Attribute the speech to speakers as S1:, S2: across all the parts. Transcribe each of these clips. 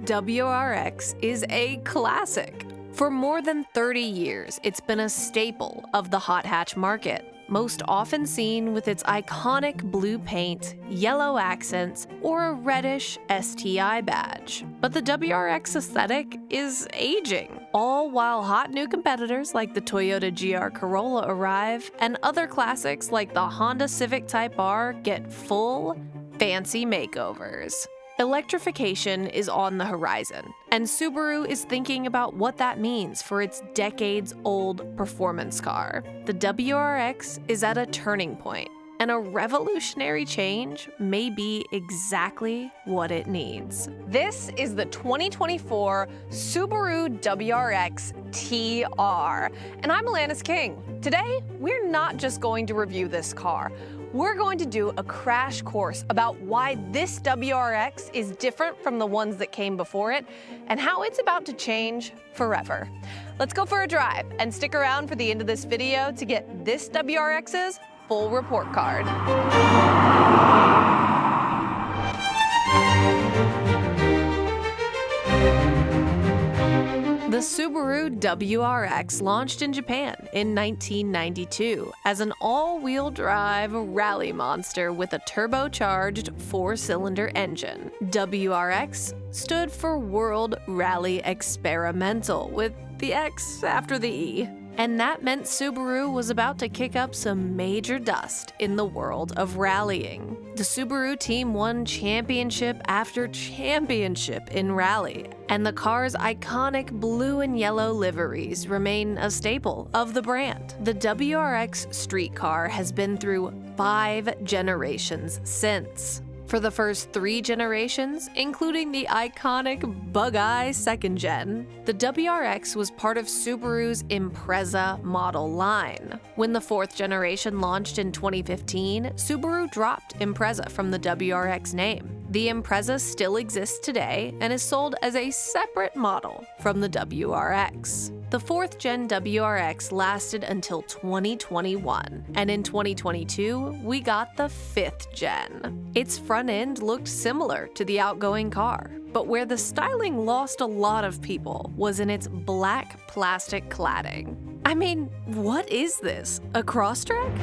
S1: WRX is a classic. For more than 30 years, it's been a staple of the hot hatch market, most often seen with its iconic blue paint, yellow accents, or a reddish STI badge. But the WRX aesthetic is aging, all while hot new competitors like the Toyota GR Corolla arrive, and other classics like the Honda Civic Type R get full, fancy makeovers. Electrification is on the horizon, and Subaru is thinking about what that means for its decades-old performance car. The WRX is at a turning point, and a revolutionary change may be exactly what it needs. This is the 2024 Subaru WRX TR, and I'm Alanis King. Today, we're not just going to review this car. We're going to do a crash course about why this WRX is different from the ones that came before it and how it's about to change forever. Let's go for a drive and stick around for the end of this video to get this WRX's full report card. The Subaru WRX launched in Japan in 1992 as an all-wheel drive rally monster with a turbocharged 4-cylinder engine. WRX stood for World Rally Experimental, with the X after the E. And that meant Subaru was about to kick up some major dust in the world of rallying. The Subaru team won championship after championship in rally, and the car's iconic blue and yellow liveries remain a staple of the brand. The WRX street car has been through 5 generations since. For the first 3 generations, including the iconic Bug-Eye 2nd Gen, the WRX was part of Subaru's Impreza model line. When the 4th generation launched in 2015, Subaru dropped Impreza from the WRX name. The Impreza still exists today and is sold as a separate model from the WRX. The 4th Gen WRX lasted until 2021, and in 2022, we got the 5th Gen. Its front end looked similar to the outgoing car, but where the styling lost a lot of people was in its black plastic cladding. I mean, what is this, a Crosstrack?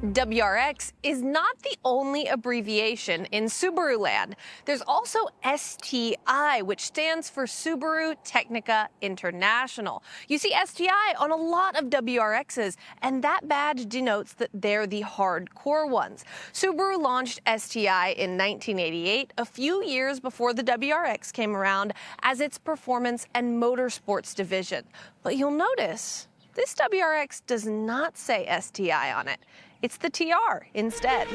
S1: WRX is not the only abbreviation in Subaru land. There's also STI, which stands for Subaru Technica International. You see STI on a lot of WRXs, and that badge denotes that they're the hardcore ones. Subaru launched STI in 1988, a few years before the WRX came around, as its performance and motorsports division. But you'll notice, this WRX does not say STI on it. It's the TR instead.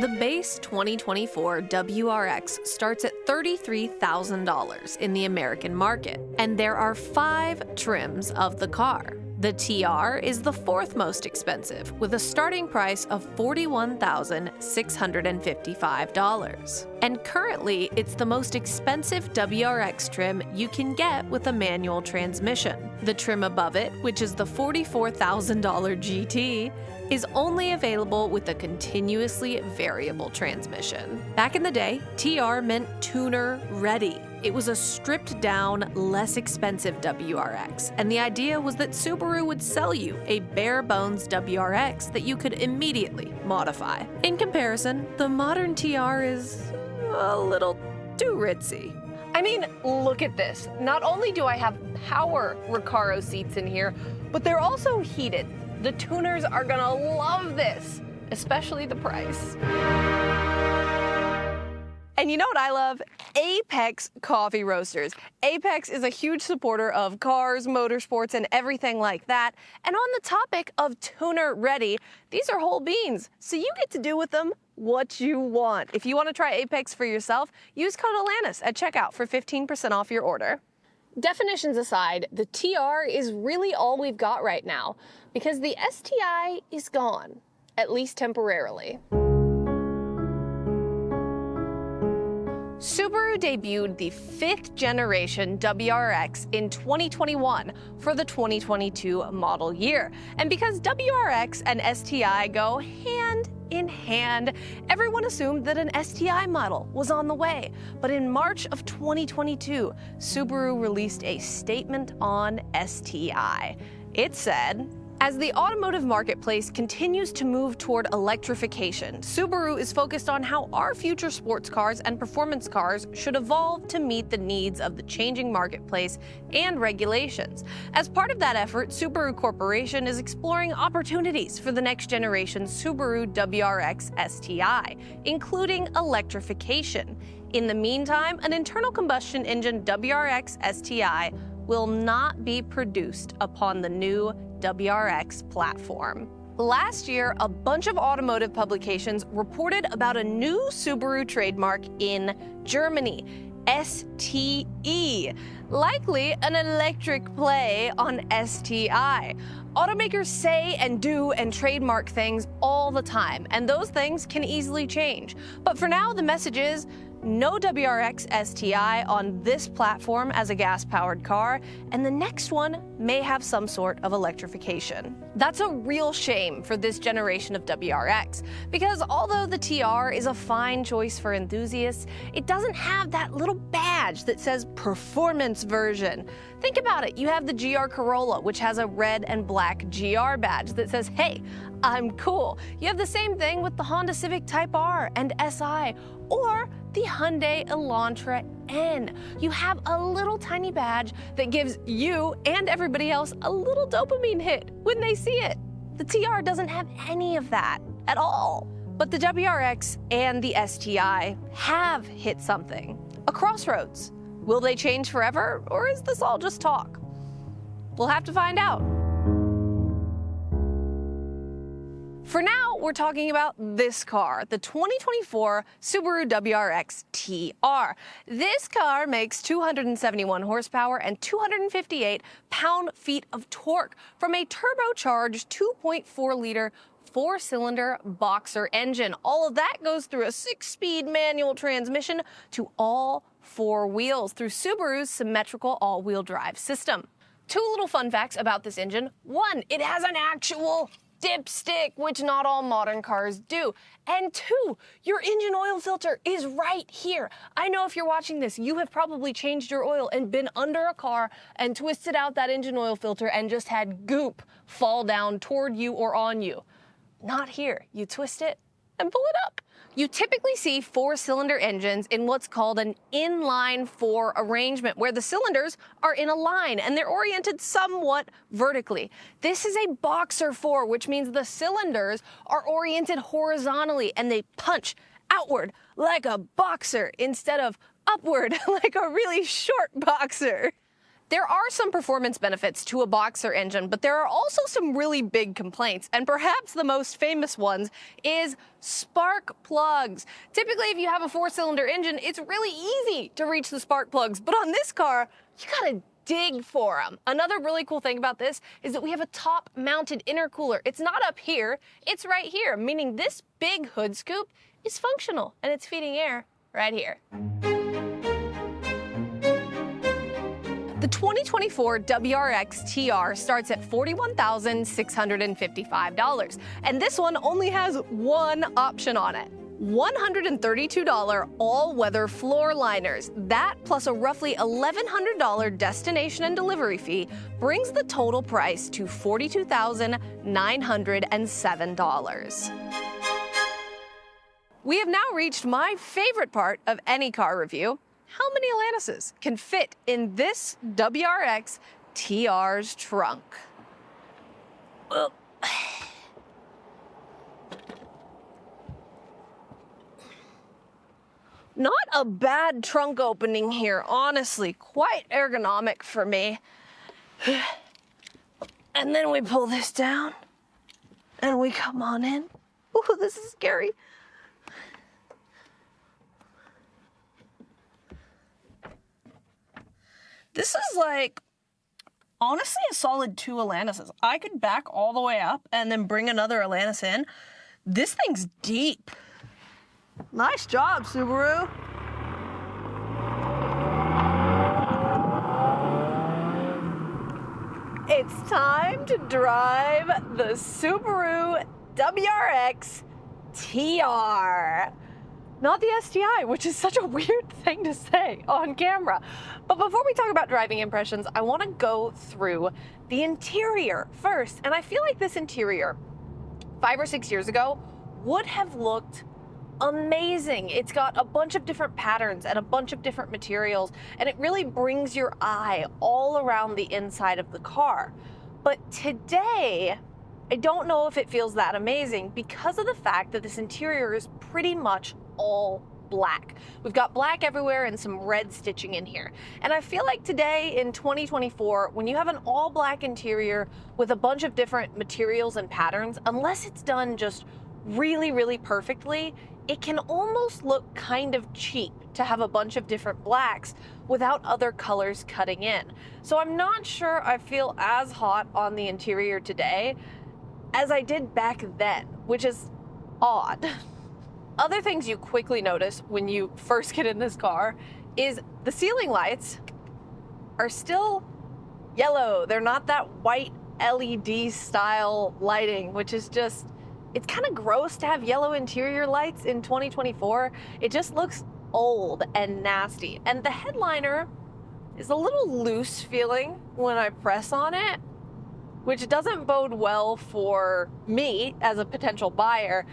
S1: The base 2024 WRX starts at $33,000 in the American market, and there are 5 trims of the car. The TR is the 4th most expensive, with a starting price of $41,655. And currently, it's the most expensive WRX trim you can get with a manual transmission. The trim above it, which is the $44,000 GT, is only available with a continuously variable transmission. Back in the day, TR meant tuner ready. It was a stripped-down, less expensive WRX, and the idea was that Subaru would sell you a bare-bones WRX that you could immediately modify. In comparison, the modern TR is a little too ritzy. I mean, look at this. Not only do I have power Recaro seats in here, but they're also heated. The tuners are gonna love this, especially the price. And you know what I love? Apex coffee roasters. Apex is a huge supporter of cars, motorsports, and everything like that. And on the topic of tuner ready, these are whole beans, so you get to do with them what you want. If you want to try Apex for yourself, use code Alanis at checkout for 15% off your order. Definitions aside, the TR is really all we've got right now, because the STI is gone, at least temporarily. Subaru debuted the 5th generation WRX in 2021 for the 2022 model year. And because WRX and STI go hand in hand, everyone assumed that an STI model was on the way. But in March of 2022, Subaru released a statement on STI. It said, "As the automotive marketplace continues to move toward electrification, Subaru is focused on how our future sports cars and performance cars should evolve to meet the needs of the changing marketplace and regulations. As part of that effort, Subaru Corporation is exploring opportunities for the next generation Subaru WRX STI, including electrification. In the meantime, an internal combustion engine WRX STI will not be produced upon the new WRX platform." Last year, a bunch of automotive publications reported about a new Subaru trademark in Germany, STE, likely an electric play on STI. Automakers say and do and trademark things all the time, and those things can easily change. But for now, the message is no WRX STI on this platform as a gas-powered car, and the next one may have some sort of electrification. That's a real shame for this generation of WRX, because although the TR is a fine choice for enthusiasts, it doesn't have that little badge that says performance version. Think about it, you have the GR Corolla, which has a red and black GR badge that says, "Hey, I'm cool." You have the same thing with the Honda Civic Type R and SI, or the Hyundai Elantra N. You have a little tiny badge that gives you and everybody else a little dopamine hit when they see it. The TR doesn't have any of that at all. But the WRX and the STI have hit something, a crossroads. Will they change forever, or is this all just talk? We'll have to find out. For now, we're talking about this car, the 2024 Subaru WRX TR. This car makes 271 horsepower and 258 pound-feet of torque from a turbocharged 2.4-liter four-cylinder boxer engine. All of that goes through a 6-speed manual transmission to all four wheels through Subaru's Symmetrical all-wheel drive system. Two little fun facts about this engine. One, it has an actual dipstick, which not all modern cars do. And two, your engine oil filter is right here. I know if you're watching this, you have probably changed your oil and been under a car and twisted out that engine oil filter and just had goop fall down toward you or on you. Not here. You twist it and pull it up. You typically see four-cylinder engines in what's called an inline-four arrangement, where the cylinders are in a line and they're oriented somewhat vertically. This is a boxer four, which means the cylinders are oriented horizontally and they punch outward like a boxer instead of upward like a really short boxer. There are some performance benefits to a boxer engine, but there are also some really big complaints, and perhaps the most famous ones is spark plugs. Typically, if you have a four-cylinder engine, it's really easy to reach the spark plugs, but on this car, you gotta dig for them. Another really cool thing about this is that we have a top-mounted intercooler. It's not up here, it's right here, meaning this big hood scoop is functional, and it's feeding air right here. The 2024 WRX TR starts at $41,655, and this one only has one option on it. $132 all-weather floor liners. That plus a roughly $1,100 destination and delivery fee brings the total price to $42,907. We have now reached my favorite part of any car review. How many Atlantises can fit in this WRX TR's trunk? Not a bad trunk opening here, honestly. Quite ergonomic for me. And then we pull this down, and we come on in. Ooh, this is scary. This is like, honestly, a solid 2 Atlantises. I could back all the way up and then bring another Atlantis in. This thing's deep. Nice job, Subaru. It's time to drive the Subaru WRX TR. Not the STI, which is such a weird thing to say on camera. But before we talk about driving impressions, I want to go through the interior first. And I feel like this interior, 5 or 6 years ago, would have looked amazing. It's got a bunch of different patterns and a bunch of different materials, and it really brings your eye all around the inside of the car. But today, I don't know if it feels that amazing because of the fact that this interior is pretty much all black. We've got black everywhere and some red stitching in here. And I feel like today in 2024, when you have an all black interior with a bunch of different materials and patterns, unless it's done just really, really perfectly, it can almost look kind of cheap to have a bunch of different blacks without other colors cutting in. So I'm not sure I feel as hot on the interior today as I did back then, which is odd. Other things you quickly notice when you first get in this car is the ceiling lights are still yellow. They're not that white LED style lighting, which is just, it's kind of gross to have yellow interior lights in 2024. It just looks old and nasty. And the headliner is a little loose feeling when I press on it, which doesn't bode well for me as a potential buyer,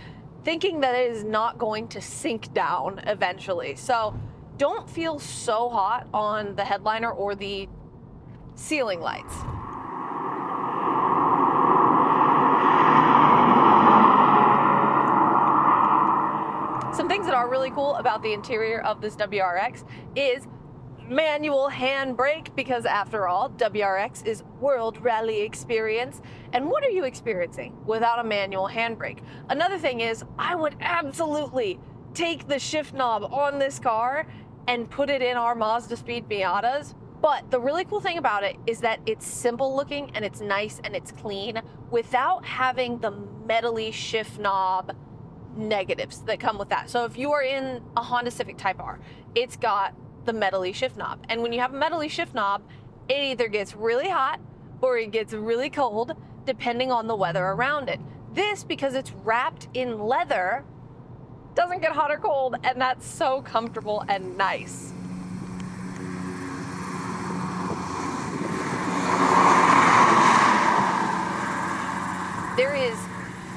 S1: thinking that it is not going to sink down eventually. So don't feel so hot on the headliner or the ceiling lights. Some things that are really cool about the interior of this WRX is manual handbrake, because after all, WRX is World Rally Experience. And what are you experiencing without a manual handbrake? Another thing is, I would absolutely take the shift knob on this car and put it in our Mazda Speed Miatas. But the really cool thing about it is that it's simple looking and it's nice and it's clean without having the metally shift knob negatives that come with that. So if you are in a Honda Civic Type R, it's got the metally shift knob. And when you have a metally shift knob, it either gets really hot or it gets really cold, depending on the weather around it. This, because it's wrapped in leather, doesn't get hot or cold, and that's so comfortable and nice. There is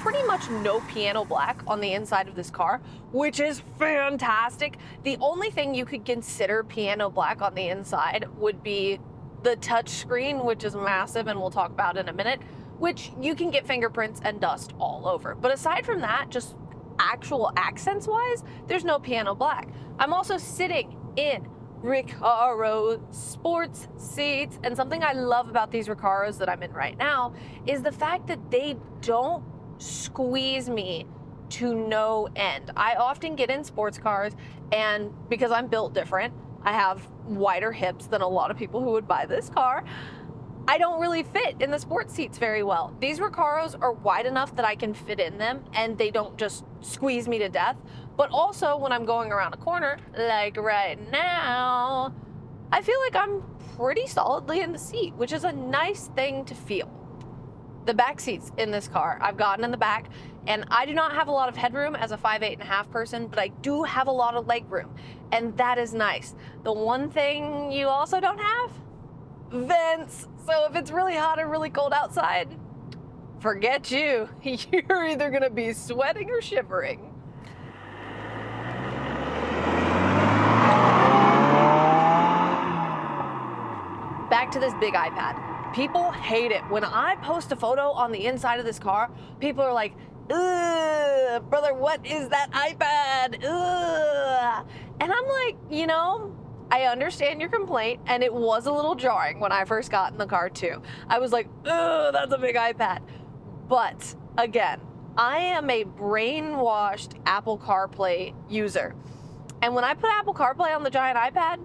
S1: pretty much no piano black on the inside of this car, which is fantastic. The only thing you could consider piano black on the inside would be the touch screen, which is massive and we'll talk about in a minute, which you can get fingerprints and dust all over. But aside from that, just actual accents wise, there's no piano black. I'm also sitting in Recaro sports seats, and something I love about these Recaros that I'm in right now is the fact that they don't squeeze me to no end. I often get in sports cars, and because I'm built different, I have wider hips than a lot of people who would buy this car, I don't really fit in the sports seats very well. These Recaros are wide enough that I can fit in them and they don't just squeeze me to death. But also when I'm going around a corner, like right now, I feel like I'm pretty solidly in the seat, which is a nice thing to feel. The back seats in this car, I've gotten in the back, and I do not have a lot of headroom as a 5'8.5" person, but I do have a lot of leg room, and that is nice. The one thing you also don't have? Vents. So if it's really hot or really cold outside, forget you. You're either gonna be sweating or shivering. Back to this big iPad. People hate it. When I post a photo on the inside of this car, people are like, ugh, brother, what is that iPad? Ugh. And I'm like, you know, I understand your complaint, and it was a little jarring when I first got in the car too. I was like, ugh, that's a big iPad. But again, I am a brainwashed Apple CarPlay user. And when I put Apple CarPlay on the giant iPad,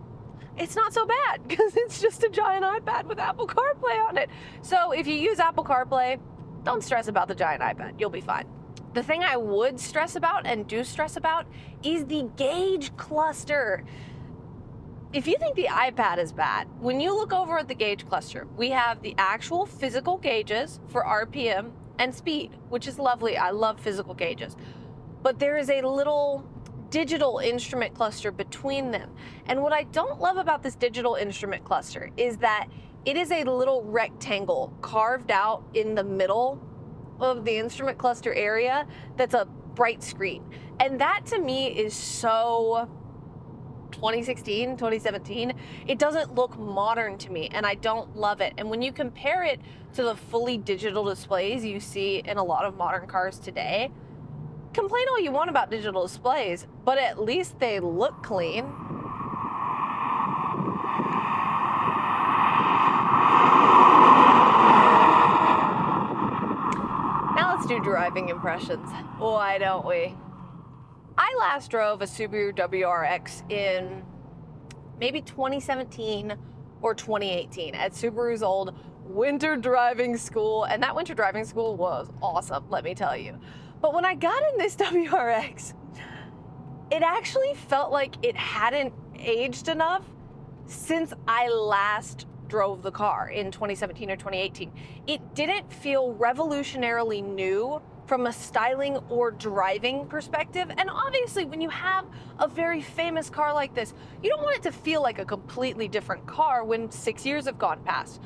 S1: it's not so bad because it's just a giant iPad with Apple CarPlay on it. So if you use Apple CarPlay, don't stress about the giant iPad. You'll be fine. The thing I would stress about and do stress about is the gauge cluster. If you think the iPad is bad, when you look over at the gauge cluster, we have the actual physical gauges for RPM and speed, which is lovely. I love physical gauges. but there is a little digital instrument cluster between them. And what I don't love about this digital instrument cluster is that it is a little rectangle carved out in the middle of the instrument cluster area that's a bright screen. And that to me is so 2016, 2017. It doesn't look modern to me, and I don't love it. And when you compare it to the fully digital displays you see in a lot of modern cars today, complain all you want about digital displays, but at least they look clean. Now let's do driving impressions. Why don't we? I last drove a Subaru WRX in maybe 2017 or 2018 at Subaru's old winter driving school, and that winter driving school was awesome, let me tell you. But when I got in this WRX, it actually felt like it hadn't aged enough since I last drove the car in 2017 or 2018. It didn't feel revolutionarily new from a styling or driving perspective. And obviously when you have a very famous car like this, you don't want it to feel like a completely different car when 6 years have gone past.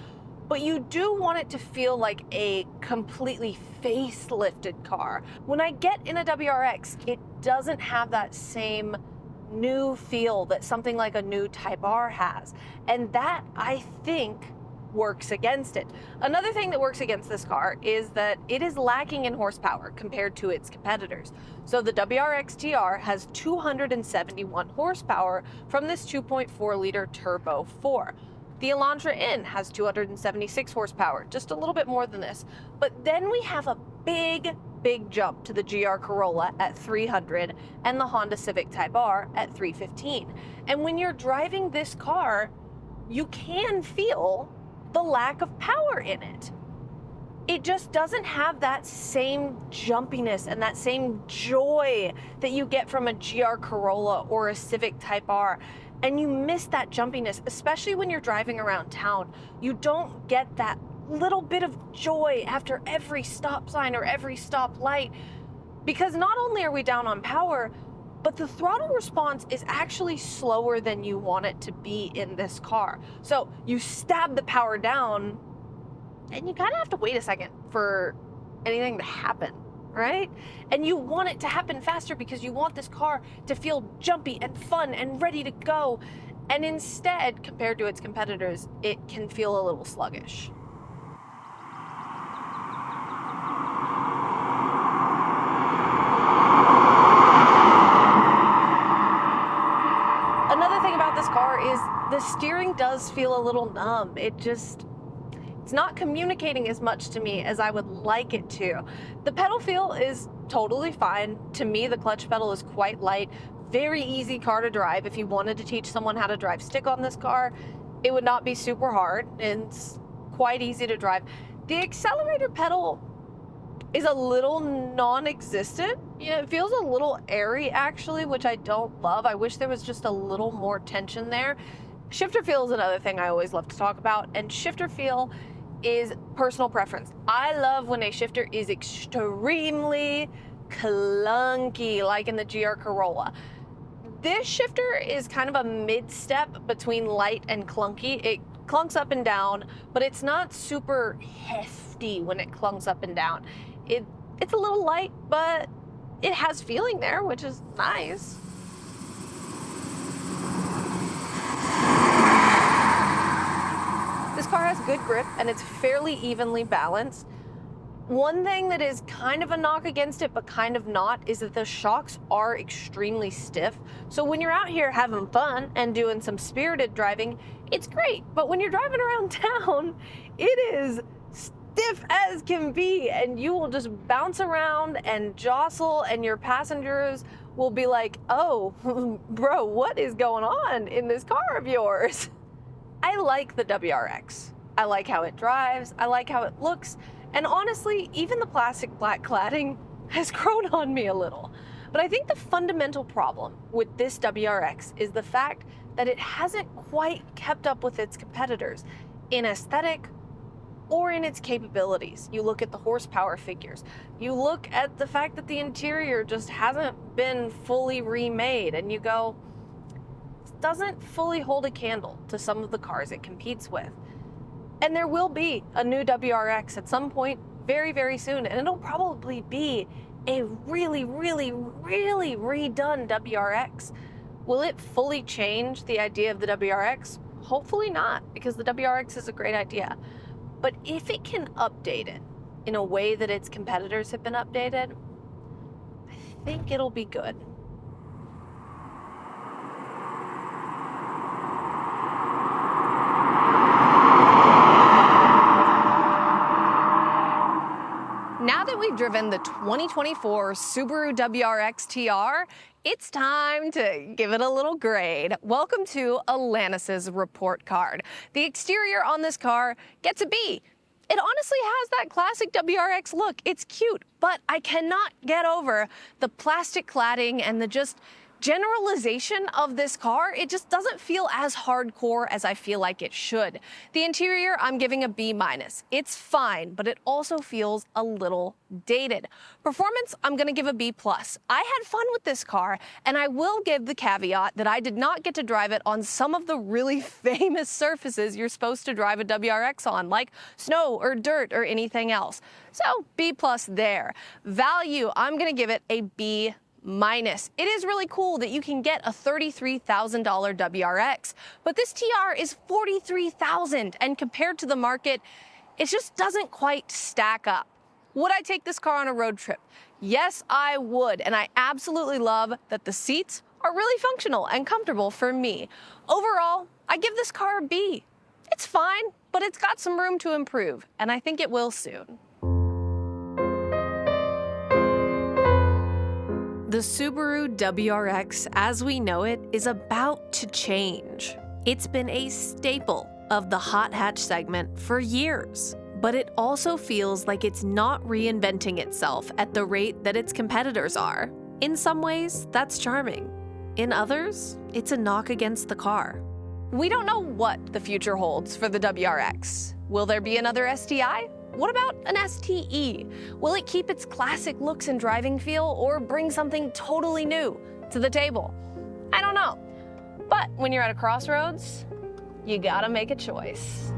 S1: But you do want it to feel like a completely facelifted car. When I get in a WRX, it doesn't have that same new feel that something like a new Type R has. And that, I think, works against it. Another thing that works against this car is that it is lacking in horsepower compared to its competitors. So the WRX TR has 271 horsepower from this 2.4 liter turbo 4. The Elantra N has 276 horsepower, just a little bit more than this. But then we have a big jump to the GR Corolla at 300 and the Honda Civic Type R at 315. And when you're driving this car, you can feel the lack of power in it. It just doesn't have that same jumpiness and that same joy that you get from a GR Corolla or a Civic Type R. And you miss that jumpiness, especially when you're driving around town. You don't get that little bit of joy after every stop sign or every stop light, because not only are we down on power, but the throttle response is actually slower than you want it to be in this car. So you stab the power down and you kind of have to wait a second for anything to happen, right? And you want it to happen faster because you want this car to feel jumpy and fun and ready to go. And instead, compared to its competitors, it can feel a little sluggish. Another thing about this car is the steering does feel a little numb. It's not communicating as much to me as I would like it to. The pedal feel is totally fine. To me, the clutch pedal is quite light. Very easy car to drive. If you wanted to teach someone how to drive stick on this car, it would not be super hard, and it's quite easy to drive. The accelerator pedal is a little non-existent. You know, it feels a little airy actually, which I don't love. I wish there was just a little more tension there. Shifter feel is another thing I always love to talk about, and shifter feel is personal preference. I love when a shifter is extremely clunky, like in the GR Corolla. This shifter is kind of a mid-step between light and clunky. It clunks up and down, but it's not super hefty when it clunks up and down. It's a little light, but it has feeling there, which is nice. This car has good grip and it's fairly evenly balanced. One thing that is kind of a knock against it, but kind of not, is that the shocks are extremely stiff. So when you're out here having fun and doing some spirited driving, it's great. But when you're driving around town, it is stiff as can be, and you will just bounce around and jostle, and your passengers will be like, oh, bro, what is going on in this car of yours? I like the WRX. I like how it drives. I like how it looks. And honestly, even the plastic black cladding has grown on me a little. But I think the fundamental problem with this WRX is the fact that it hasn't quite kept up with its competitors in aesthetic or in its capabilities. You look at the horsepower figures. You look at the fact that the interior just hasn't been fully remade, and you go, it doesn't fully hold a candle to some of the cars it competes with. And there will be a new WRX at some point very, very soon, and it'll probably be a really, really, really redone WRX. Will it fully change the idea of the WRX? Hopefully not, because the WRX is a great idea. But if it can update it in a way that its competitors have been updated, I think it'll be good. Now that we've driven the 2024 Subaru WRX TR, it's time to give it a little grade. Welcome to Alanis's report card. The exterior on this car gets a B. It honestly has that classic WRX look. It's cute, but I cannot get over the plastic cladding and the just generalization of this car. It just doesn't feel as hardcore as I feel like it should. The interior, I'm giving a B-. It's fine, but it also feels a little dated. Performance, I'm gonna give a B+. I had fun with this car, and I will give the caveat that I did not get to drive it on some of the really famous surfaces you're supposed to drive a WRX on, like snow or dirt or anything else. So B+ there. Value, I'm gonna give it a B-. It is really cool that you can get a $33,000 WRX, but this TR is $43,000, and compared to the market, it just doesn't quite stack up. Would I take this car on a road trip? Yes, I would, and I absolutely love that the seats are really functional and comfortable for me. Overall, I give this car a B. It's fine, but it's got some room to improve, and I think it will soon. The Subaru WRX, as we know it, is about to change. It's been a staple of the hot hatch segment for years, but it also feels like it's not reinventing itself at the rate that its competitors are. In some ways, that's charming. In others, it's a knock against the car. We don't know what the future holds for the WRX. Will there be another STI? What about an STE? Will it keep its classic looks and driving feel, or bring something totally new to the table? I don't know. But when you're at a crossroads, you gotta make a choice.